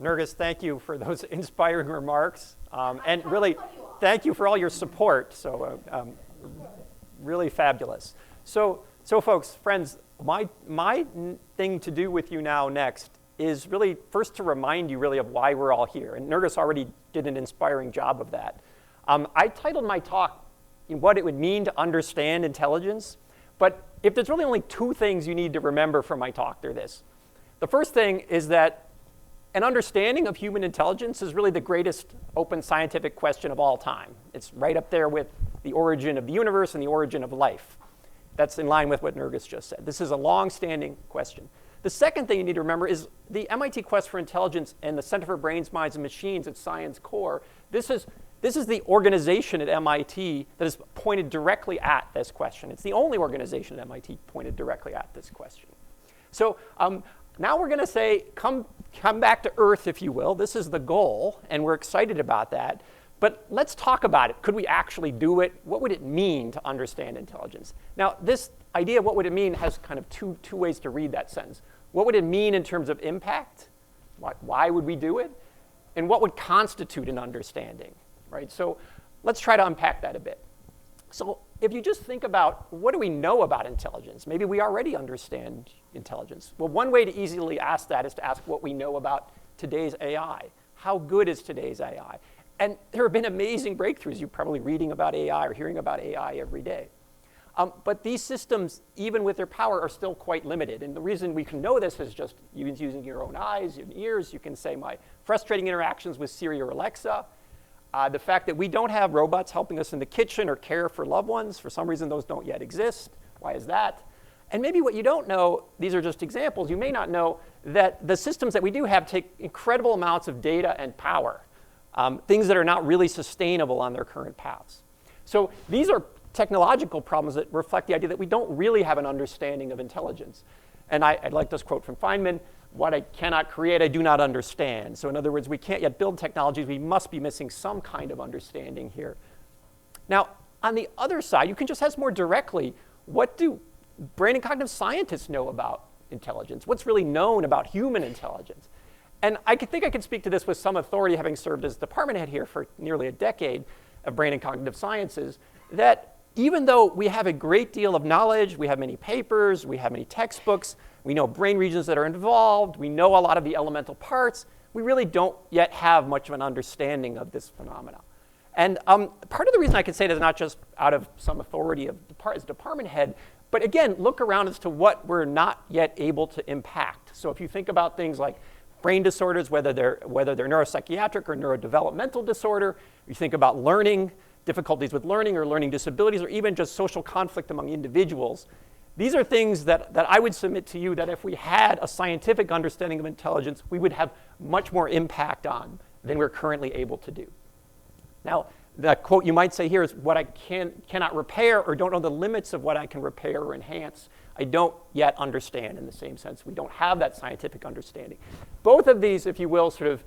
Nergis, thank you for those inspiring remarks. And really, thank you for all your support. So really fabulous. So folks, friends, my thing to do with you now next is really first to remind you really of why we're all here. And Nergis already did an inspiring job of that. I titled my talk, What It Would Mean to Understand Intelligence. But if there's really only two things you need to remember from my talk, they're this. The first thing is that an understanding of human intelligence is really the greatest open scientific question of all time. It's right up there with the origin of the universe and the origin of life. That's in line with what Nergis just said. This is a long-standing question. The second thing you need to remember is the MIT Quest for Intelligence and the Center for Brains, Minds, and Machines at Science Core. This is the organization at MIT that is pointed directly at this question. It's the only organization at MIT pointed directly at this question. So now we're going to say, come back to Earth, if you will. This is the goal, and we're excited about that. But let's talk about it. Could we actually do it? What would it mean to understand intelligence? Now, this idea of what would it mean has kind of two ways to read that sentence. What would it mean in terms of impact? Why would we do it? And what would constitute an understanding? Right? So let's try to unpack that a bit. So if you just think about what do we know about intelligence, maybe we already understand intelligence. Well, one way to easily ask that is to ask what we know about today's AI. How good is today's AI? And there have been amazing breakthroughs. You're probably reading about AI or hearing about AI every day. But these systems, even with their power, are still quite limited. And the reason we can know this is just using your own eyes and ears. You can say my frustrating interactions with Siri or Alexa. The fact that we don't have robots helping us in the kitchen or care for loved ones. For some reason, those don't yet exist. Why is that? And maybe what you don't know, these are just examples, you may not know that the systems that we do have take incredible amounts of data and power, things that are not really sustainable on their current paths. So these are technological problems that reflect the idea that we don't really have an understanding of intelligence. And I'd like this quote from Feynman, what I cannot create, I do not understand. So in other words, we can't yet build technologies. We must be missing some kind of understanding here. Now, on the other side, you can just ask more directly, what do brain and cognitive scientists know about intelligence? What's really known about human intelligence? And I think I can speak to this with some authority, having served as department head here for nearly a decade of brain and cognitive sciences, that even though we have a great deal of knowledge, we have many papers, we have many textbooks, we know brain regions that are involved, we know a lot of the elemental parts, we really don't yet have much of an understanding of this phenomena. And part of the reason I can say that is not just out of some authority as department head, but again, look around as to what we're not yet able to impact. So if you think about things like brain disorders, whether they're neuropsychiatric or neurodevelopmental disorder, you think about learning, difficulties with learning or learning disabilities, or even just social conflict among individuals. These are things that I would submit to you that if we had a scientific understanding of intelligence, we would have much more impact on than we're currently able to do. Now, the quote you might say here is what I cannot repair or don't know the limits of what I can repair or enhance. I don't yet understand in the same sense. We don't have that scientific understanding. Both of these, if you will, sort of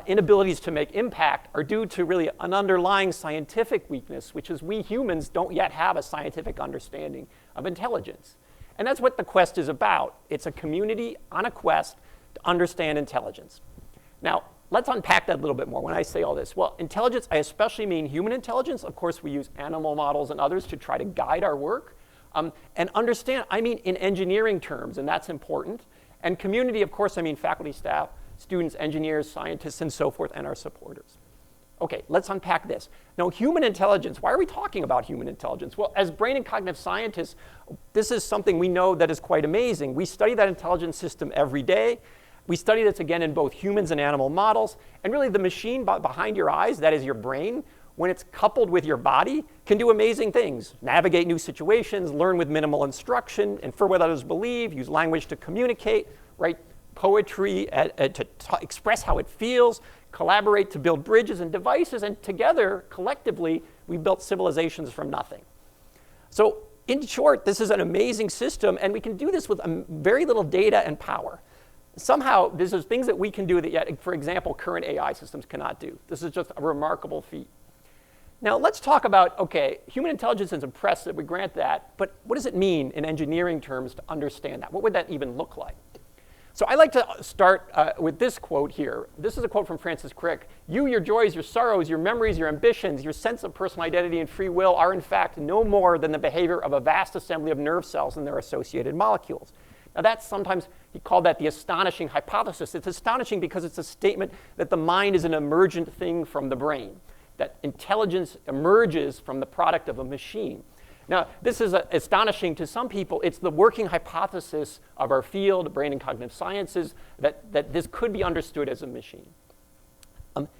inabilities to make impact are due to really an underlying scientific weakness, which is we humans don't yet have a scientific understanding of intelligence. And that's what the quest is about. It's a community on a quest to understand intelligence. Now, let's unpack that a little bit more when I say all this. Well, intelligence, I especially mean human intelligence. Of course, we use animal models and others to try to guide our work. And understand, I mean in engineering terms, and that's important. And community, of course, I mean faculty, staff, students, engineers, scientists, and so forth, and our supporters. Okay, let's unpack this. Now, human intelligence, why are we talking about human intelligence? Well, as brain and cognitive scientists, this is something we know that is quite amazing. We study that intelligence system every day. We study this again in both humans and animal models. And really, the machine behind your eyes, that is your brain, when it's coupled with your body, can do amazing things. Navigate new situations, learn with minimal instruction, infer what others believe, use language to communicate, write poetry to express how it feels, collaborate to build bridges and devices, and together, collectively, we built civilizations from nothing. So in short, this is an amazing system, and we can do this with very little data and power. Somehow, there's things that we can do that yet, for example, current AI systems cannot do. This is just a remarkable feat. Now, let's talk about, okay, human intelligence is impressive, we grant that, but what does it mean in engineering terms to understand that? What would that even look like? So I like to start with this quote here. This is a quote from Francis Crick. You, your joys, your sorrows, your memories, your ambitions, your sense of personal identity and free will are in fact no more than the behavior of a vast assembly of nerve cells and their associated molecules. Now that's sometimes, he called that the astonishing hypothesis. It's astonishing because it's a statement that the mind is an emergent thing from the brain, that intelligence emerges from the product of a machine. Now, this is astonishing to some people. It's the working hypothesis of our field, brain and cognitive sciences, that this could be understood as a machine.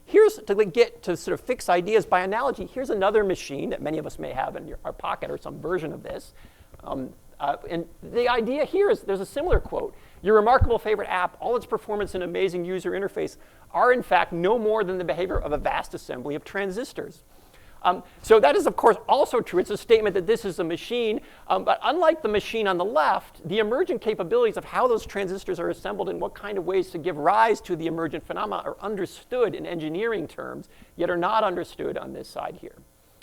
Here's, to get to sort of fix ideas by analogy, here's another machine that many of us may have in our pocket or some version of this. And the idea here is there's a similar quote. Your remarkable favorite app, all its performance and amazing user interface are in fact no more than the behavior of a vast assembly of transistors. So that is, of course, also true. It's a statement that this is a machine. But unlike the machine on the left, the emergent capabilities of how those transistors are assembled and what kind of ways to give rise to the emergent phenomena are understood in engineering terms, yet are not understood on this side here.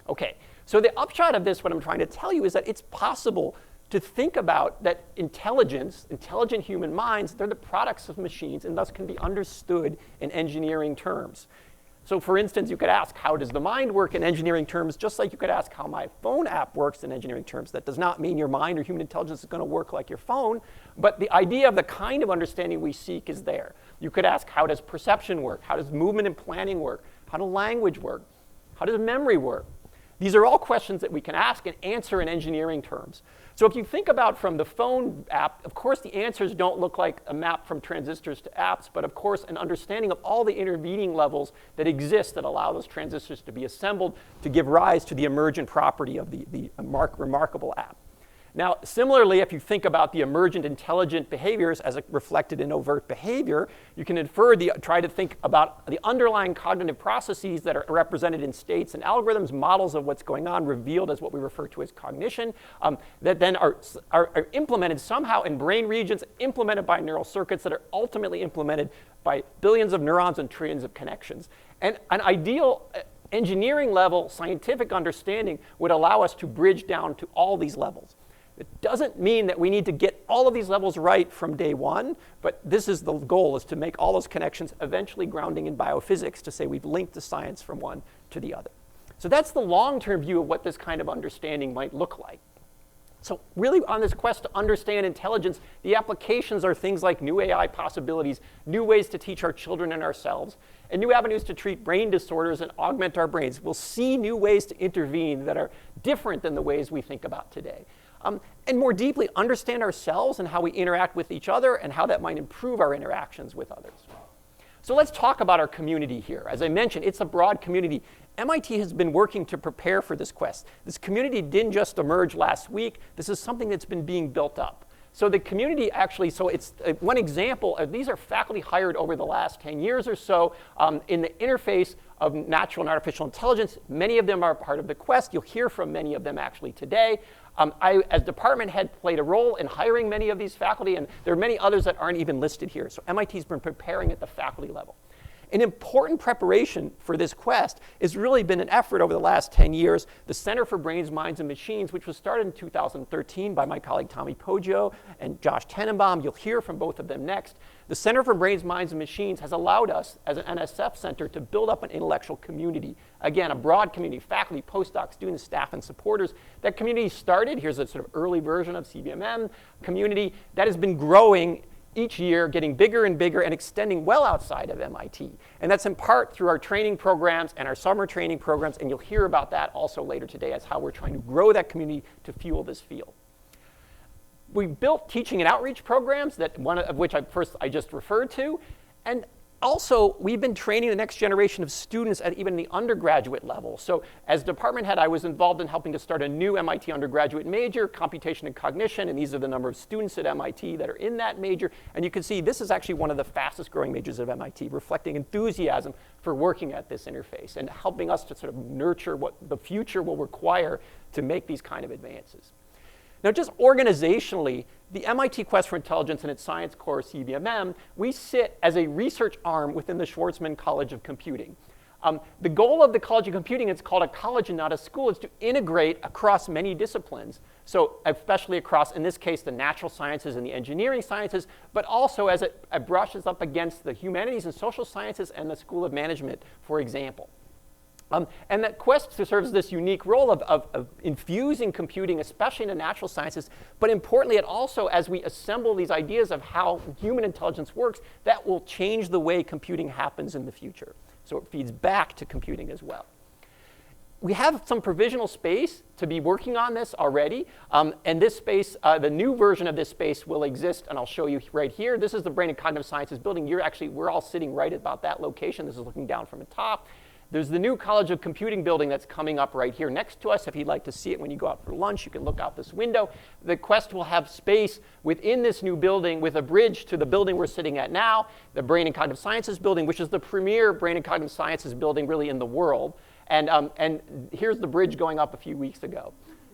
OK, so the upshot of this, what I'm trying to tell you, is that it's possible to think about that intelligence, intelligent human minds, they're the products of machines and thus can be understood in engineering terms. So for instance, you could ask, how does the mind work in engineering terms, just like you could ask how my phone app works in engineering terms. That does not mean your mind or human intelligence is going to work like your phone, but the idea of the kind of understanding we seek is there. You could ask, how does perception work? How does movement and planning work? How does language work? How does memory work? These are all questions that we can ask and answer in engineering terms. So if you think about from the phone app, of course the answers don't look like a map from transistors to apps, but of course an understanding of all the intervening levels that exist that allow those transistors to be assembled to give rise to the emergent property of the remarkable app. Now, similarly, if you think about the emergent intelligent behaviors as reflected in overt behavior, you can try to think about the underlying cognitive processes that are represented in states and algorithms, models of what's going on, revealed as what we refer to as cognition, that then are implemented somehow in brain regions, implemented by neural circuits that are ultimately implemented by billions of neurons and trillions of connections. And an ideal engineering level scientific understanding would allow us to bridge down to all these levels. It doesn't mean that we need to get all of these levels right from day one, but this is the goal, is to make all those connections eventually grounding in biophysics to say we've linked the science from one to the other. So that's the long-term view of what this kind of understanding might look like. So really on this quest to understand intelligence, the applications are things like new AI possibilities, new ways to teach our children and ourselves, and new avenues to treat brain disorders and augment our brains. We'll see new ways to intervene that are different than the ways we think about today. And more deeply understand ourselves and how we interact with each other and how that might improve our interactions with others. So let's talk about our community here. As I mentioned, it's a broad community. MIT has been working to prepare for this quest. This community didn't just emerge last week. This is something that's been being built up. So the community actually, so it's one example, these are faculty hired over the last 10 years or so in the interface of natural and artificial intelligence. Many of them are part of the quest. You'll hear from many of them actually today. I, as department head, played a role in hiring many of these faculty, and there are many others that aren't even listed here. So MIT's been preparing at the faculty level. An important preparation for this quest has really been an effort over the last 10 years. The Center for Brains, Minds, and Machines, which was started in 2013 by my colleague Tommy Poggio and Josh Tenenbaum. You'll hear from both of them next. The Center for Brains, Minds, and Machines has allowed us, as an NSF center, to build up an intellectual community. Again, a broad community, faculty, postdocs, students, staff, and supporters. That community started, here's a sort of early version of CBMM community, that has been growing each year, getting bigger and bigger and extending well outside of MIT. And that's in part through our training programs and our summer training programs, and you'll hear about that also later today as how we're trying to grow that community to fuel this field. We built teaching and outreach programs, that one of which I just referred to, and also, we've been training the next generation of students at even the undergraduate level. So as department head, I was involved in helping to start a new MIT undergraduate major, computation and cognition, and these are the number of students at MIT that are in that major. And you can see this is actually one of the fastest growing majors of MIT, reflecting enthusiasm for working at this interface and helping us to sort of nurture what the future will require to make these kind of advances. Now, just organizationally, the MIT Quest for Intelligence and its Science Core, CBMM, we sit as a research arm within the Schwarzman College of Computing. The goal of the College of Computing, it's called a college and not a school, is to integrate across many disciplines. So especially across, in this case, the natural sciences and the engineering sciences, but also as it brushes up against the humanities and social sciences and the School of Management, for example. And that Quest serves this unique role of infusing computing, especially in the natural sciences, but importantly, it also, as we assemble these ideas of how human intelligence works, that will change the way computing happens in the future. So it feeds back to computing as well. We have some provisional space to be working on this already, and this space, the new version of this space will exist, and I'll show you right here. This is the Brain and Cognitive Sciences building. We're all sitting right about that location. This is looking down from the top. There's the new College of Computing building that's coming up right here next to us. If you'd like to see it when you go out for lunch, you can look out this window. The Quest will have space within this new building with a bridge to the building we're sitting at now, the Brain and Cognitive Sciences building, which is the premier Brain and Cognitive Sciences building really in the world. And here's the bridge going up a few weeks ago.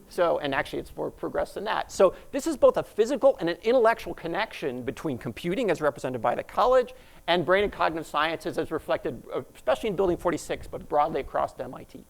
So, and actually it's more progressed than that. So this is both a physical and an intellectual connection between computing as represented by the college and brain and cognitive sciences as reflected, especially in Building 46, but broadly across the MIT.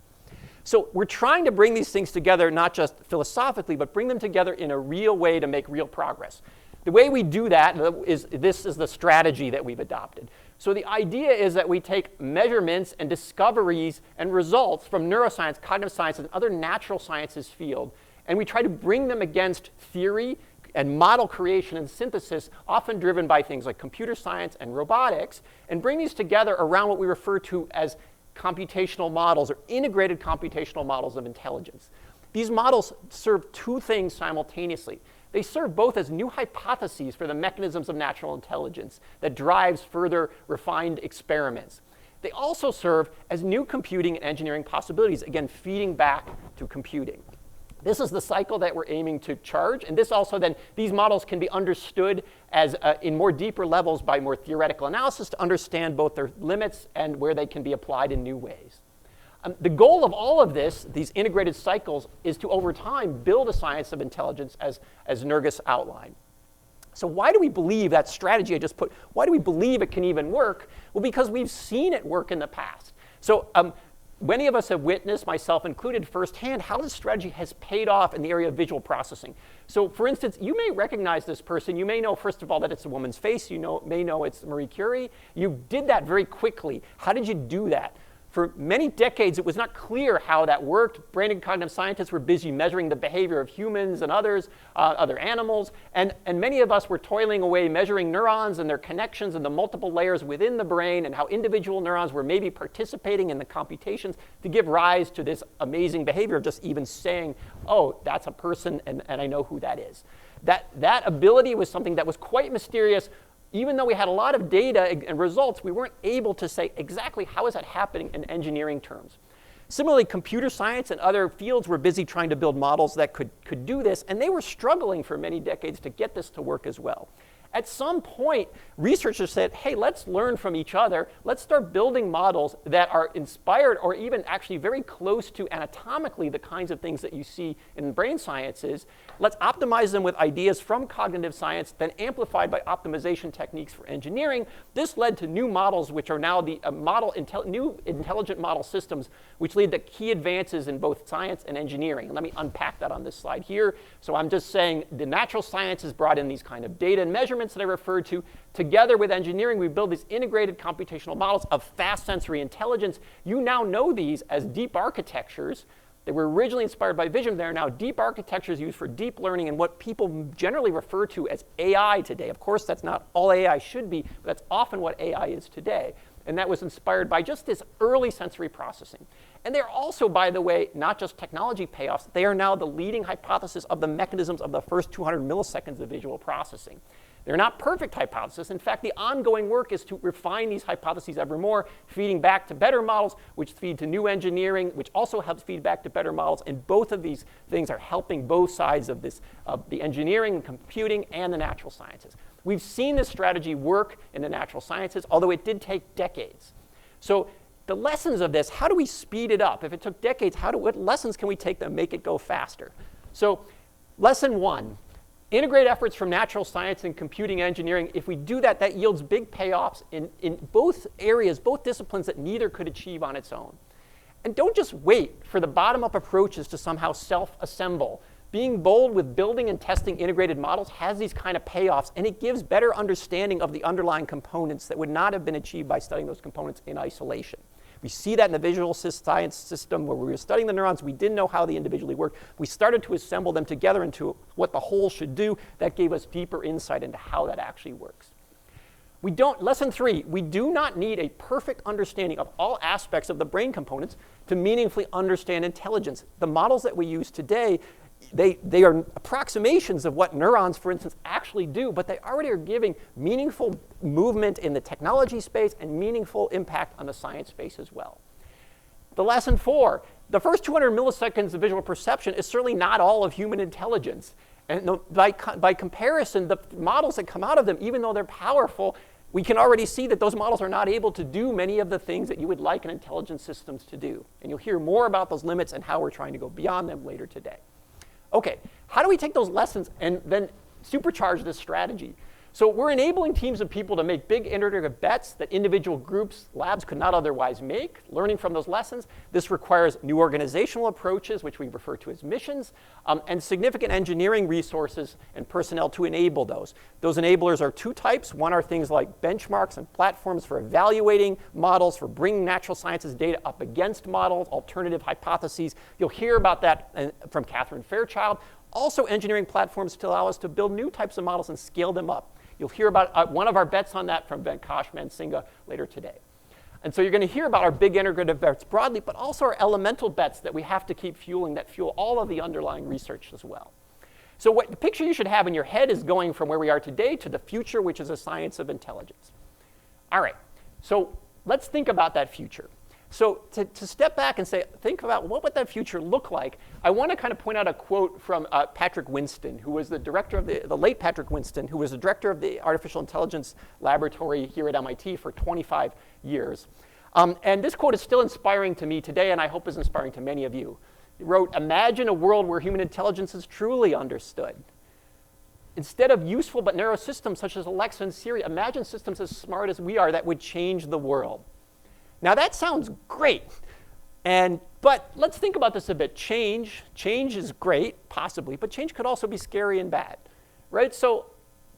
So we're trying to bring these things together, not just philosophically, but bring them together in a real way to make real progress. The way we do that is, this is the strategy that we've adopted. So the idea is that we take measurements and discoveries and results from neuroscience, cognitive science, and other natural sciences field, and we try to bring them against theory and model creation and synthesis, often driven by things like computer science and robotics, and bring these together around what we refer to as computational models or integrated computational models of intelligence. These models serve two things simultaneously. They serve both as new hypotheses for the mechanisms of natural intelligence that drives further refined experiments. They also serve as new computing and engineering possibilities, again, feeding back to computing. This is the cycle that we're aiming to charge, and this also then, these models can be understood as in more deeper levels by more theoretical analysis to understand both their limits and where they can be applied in new ways. The goal of all of this, these integrated cycles, is to over time build a science of intelligence as Nergis outlined. So why do we believe that strategy I just put, why do we believe it can even work? Well, because we've seen it work in the past. So many of us have witnessed, myself included, firsthand how this strategy has paid off in the area of visual processing. So for instance, you may recognize this person. You may know, first of all, that it's a woman's face. You may know it's Marie Curie. You did that very quickly. How did you do that? For many decades, it was not clear how that worked. Brain and cognitive scientists were busy measuring the behavior of humans and others, other animals, and many of us were toiling away measuring neurons and their connections and the multiple layers within the brain and how individual neurons were maybe participating in the computations to give rise to this amazing behavior of just even saying, oh, that's a person and I know who that is. That ability was something that was quite mysterious. Even though we had a lot of data and results, we weren't able to say exactly how is that happening in engineering terms. Similarly, computer science and other fields were busy trying to build models that could do this, and they were struggling for many decades to get this to work as well. At some point, researchers said, hey, let's learn from each other. Let's start building models that are inspired or even actually very close to anatomically the kinds of things that you see in brain sciences. Let's optimize them with ideas from cognitive science, then amplified by optimization techniques for engineering. This led to new models, which are now the new intelligent model systems, which lead to key advances in both science and engineering. And let me unpack that on this slide here. So I'm just saying the natural sciences brought in these kind of data and measurements that I referred to. Together with engineering, we build these integrated computational models of fast sensory intelligence. You now know these as deep architectures. They were originally inspired by vision. They are now deep architectures used for deep learning and what people generally refer to as AI today. Of course, that's not all AI should be, but that's often what AI is today. And that was inspired by just this early sensory processing. And they're also, by the way, not just technology payoffs. They are now the leading hypothesis of the mechanisms of the first 200 milliseconds of visual processing. They're not perfect hypotheses. In fact, the ongoing work is to refine these hypotheses ever more, feeding back to better models, which feed to new engineering, which also helps feed back to better models. And both of these things are helping both sides of this, the engineering and computing and the natural sciences. We've seen this strategy work in the natural sciences, although it did take decades. So the lessons of this, how do we speed it up? If it took decades, what lessons can we take to make it go faster? So lesson one, Integrate efforts from natural science and computing engineering. If we do that, that yields big payoffs in both areas, both disciplines that neither could achieve on its own. And don't just wait for the bottom-up approaches to somehow self-assemble. Being bold with building and testing integrated models has these kind of payoffs, and it gives better understanding of the underlying components that would not have been achieved by studying those components in isolation. We see that in the visual science system where we were studying the neurons. We didn't know how they individually worked. We started to assemble them together into what the whole should do. That gave us deeper insight into how that actually works. Lesson 3, we do not need a perfect understanding of all aspects of the brain components to meaningfully understand intelligence. The models that we use today, they are approximations of what neurons, for instance, actually do, but they already are giving meaningful movement in the technology space and meaningful impact on the science space as well. The lesson 4, the first 200 milliseconds of visual perception is certainly not all of human intelligence. And by comparison, the models that come out of them, even though they're powerful, we can already see that those models are not able to do many of the things that you would like an intelligent systems to do. And you'll hear more about those limits and how we're trying to go beyond them later today. Okay, how do we take those lessons and then supercharge this strategy? So we're enabling teams of people to make big iterative bets that individual groups, labs could not otherwise make, learning from those lessons. This requires new organizational approaches, which we refer to as missions, and significant engineering resources and personnel to enable those. Those enablers are 2 types. One are things like benchmarks and platforms for evaluating models, for bringing natural sciences data up against models, alternative hypotheses. You'll hear about that from Catherine Fairchild. Also engineering platforms to allow us to build new types of models and scale them up. You'll hear about one of our bets on that from Venkash Mansinga later today. And so you're going to hear about our big integrative bets broadly, but also our elemental bets that we have to keep fueling that fuel all of the underlying research as well. So the picture you should have in your head is going from where we are today to the future, which is a science of intelligence. All right, so let's think about that future. So to step back and think about what would that future look like, I want to kind of point out a quote from Patrick Winston, who was the director of the late Patrick Winston, who was the director of the Artificial Intelligence Laboratory here at MIT for 25 years. And this quote is still inspiring to me today, and I hope is inspiring to many of you. He wrote, "Imagine a world where human intelligence is truly understood. Instead of useful but narrow systems such as Alexa and Siri, imagine systems as smart as we are that would change the world." Now that sounds great, but let's think about this a bit. Change is great, possibly, but change could also be scary and bad, right? So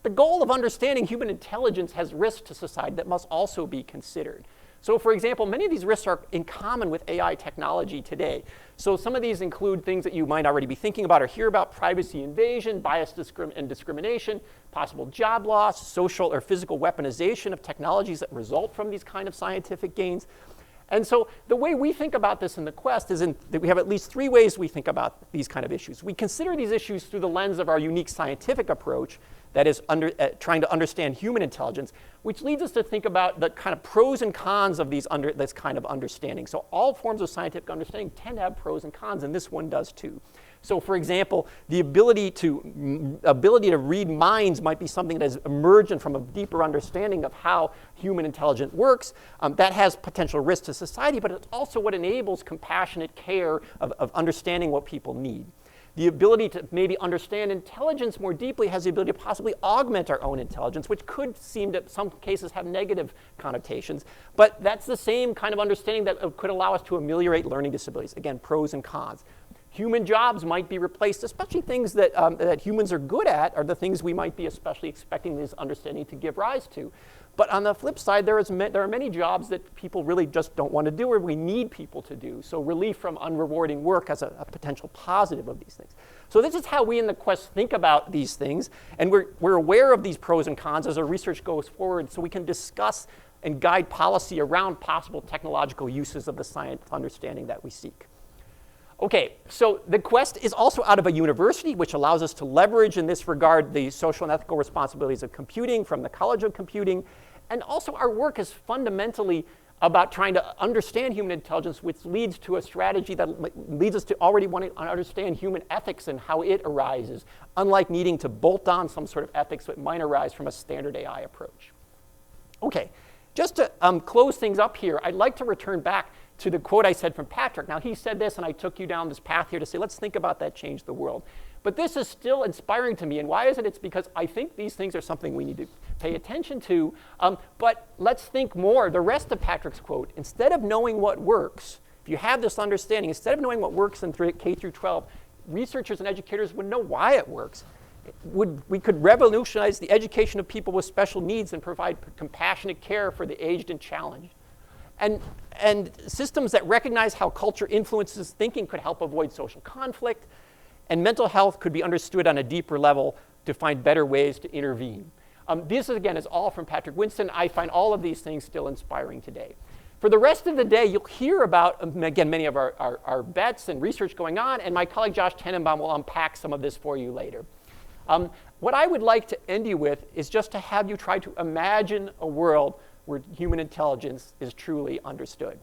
the goal of understanding human intelligence has risks to society that must also be considered. So for example, many of these risks are in common with AI technology today. So some of these include things that you might already be thinking about or hear about: privacy invasion, bias and discrimination, possible job loss, social or physical weaponization of technologies that result from these kind of scientific gains. And so the way we think about this in the Quest is that we have at least 3 ways we think about these kind of issues. We consider these issues through the lens of our unique scientific approach, that is trying to understand human intelligence, which leads us to think about the kind of pros and cons of this kind of understanding. So all forms of scientific understanding tend to have pros and cons, and this one does too. So for example, the ability to read minds might be something that is emergent from a deeper understanding of how human intelligence works. That has potential risk to society, but it's also what enables compassionate care of understanding what people need. The ability to maybe understand intelligence more deeply has the ability to possibly augment our own intelligence, which could seem to, in some cases, have negative connotations. But that's the same kind of understanding that could allow us to ameliorate learning disabilities. Again, pros and cons. Human jobs might be replaced, especially things that humans are good at are the things we might be especially expecting this understanding to give rise to. But on the flip side, there are many jobs that people really just don't want to do or we need people to do. So relief from unrewarding work has a potential positive of these things. So this is how we in the Quest think about these things. And we're aware of these pros and cons as our research goes forward so we can discuss and guide policy around possible technological uses of the science understanding that we seek. Okay, so the Quest is also out of a university, which allows us to leverage in this regard the social and ethical responsibilities of computing from the College of Computing. And also our work is fundamentally about trying to understand human intelligence, which leads to a strategy that leads us to already wanting to understand human ethics and how it arises, unlike needing to bolt on some sort of ethics that might arise from a standard AI approach. Okay, just to close things up here, I'd like to return back to the quote I said from Patrick. Now, he said this, and I took you down this path here to say, let's think about that change the world. But this is still inspiring to me. And why is it? It's because I think these things are something we need to pay attention to. But let's think more. The rest of Patrick's quote, instead of knowing what works, if you have this understanding, instead of knowing what works in K through 12, researchers and educators would know why it works. We could revolutionize the education of people with special needs and provide compassionate care for the aged and challenged. And systems that recognize how culture influences thinking could help avoid social conflict. And mental health could be understood on a deeper level to find better ways to intervene. This, again, is all from Patrick Winston. I find all of these things still inspiring today. For the rest of the day, you'll hear about, again, many of our bets and research going on, and my colleague Josh Tenenbaum will unpack some of this for you later. What I would like to end you with is just to have you try to imagine a world where human intelligence is truly understood.